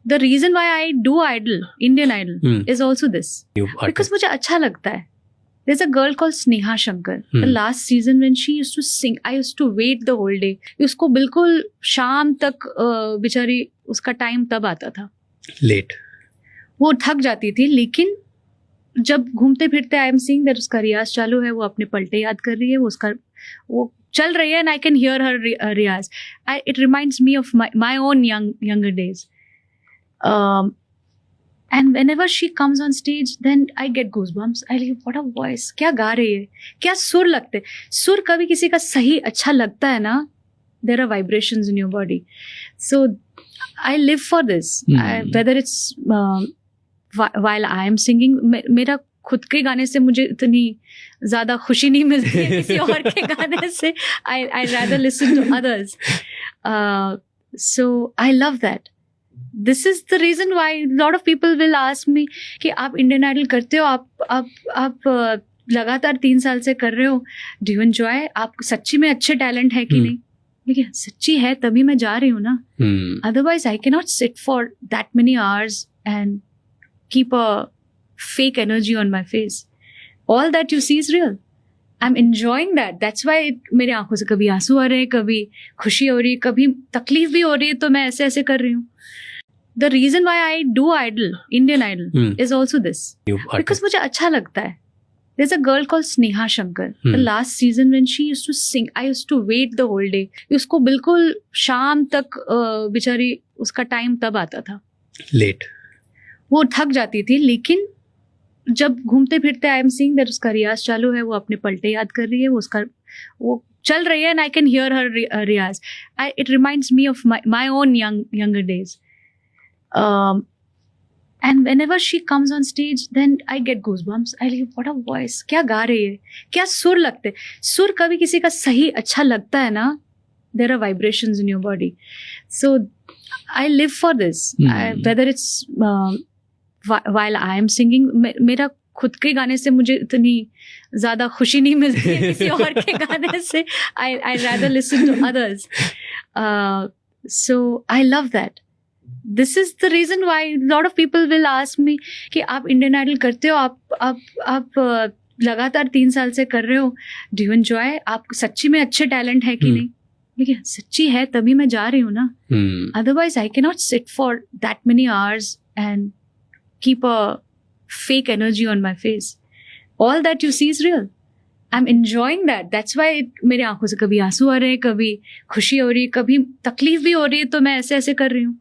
The reason why I do Idol, Indian Idol, is also this. Because मुझे अच्छा लगता है. There's a girl called Sneha Shankar. The last season when she used to sing, I used to wait the whole day. उसको बिल्कुल शाम तक बेचारी उसका टाइम तब आता था. Late. वो थक जाती थी, लेकिन जब घूमते फिरते आई एम सीइंग दैट उसका रियाज चालू है, वो अपने पलटे याद कर रही है, वो चल रही है, and I can hear her riyaz. It reminds me of my own younger days. And whenever she comes on stage, then I get goosebumps. I like, what a voice. क्या गा रही है, क्या सुर लगते. सुर कभी किसी का सही अच्छा लगता है ना, there are vibrations in your body. So I live for this. Whether it's while I am singing, मेरा खुद के गाने से मुझे इतनी ज़्यादा खुशी नहीं मिलती है किसी और के गाने से. I rather listen to others. So I love that. This is the reason why a lot of people will ask me कि आप इंडियन आइडल करते हो, आप लगातार 3 साल से कर रहे हो, डू यू एंजॉय, आप सच्ची में अच्छे टैलेंट है कि नहीं. लेकिन सच्ची है तभी मैं जा रही हूँ ना. Otherwise I can not sit for that many hours and keep a fake energy on my face. All that you see is real. I am enjoying that. That's why मेरे आंखों से कभी आंसू आ रहे हैं, कभी खुशी हो रही है, कभी तकलीफ भी हो रही है, तो मैं ऐसे ऐसे कर रही हूँ. The reason why I do Idol, Indian Idol, is also this. Because मुझे अच्छा लगता है. There's a girl called Sneha Shankar. The last season when she used to sing, I used to wait the whole day. उसको बिल्कुल शाम तक बेचारी उसका टाइम तब आता था. Late. वो थक जाती थी, लेकिन जब घूमते फिरते आई एम सीइंग दैट उसका रियाज चालू है, वो अपने पलटे याद कर रही है, वो चल रही है, and I can hear her riyaz. It reminds me of my own younger days. And whenever she comes on stage, then I get goosebumps. I like, what a voice. क्या गा रही है, क्या सुर लगते. सुर कभी किसी का सही अच्छा लगता है ना, there are vibrations in your body. So I live for this. Whether it's while I am singing, मेरा खुद के गाने से मुझे इतनी ज़्यादा खुशी नहीं मिलती है किसी और के गाने से. I rather listen to others. So I love that. This is the reason why a lot of people will ask me कि आप इंडियन आइडल करते हो, आप लगातार 3 साल से कर रहे हो, डू यू एंजॉय, आप सच्ची में अच्छे टैलेंट है कि नहीं. लेकिन सच्ची है तभी मैं जा रही हूँ ना. Otherwise I can not sit for that many hours and keep a fake energy on my face. All that you see is real. I am enjoying that. That's why मेरे आंखों से कभी आंसू आ रहे हैं, कभी खुशी हो रही है, कभी तकलीफ भी हो रही है, तो मैं ऐसे ऐसे कर रही हूँ.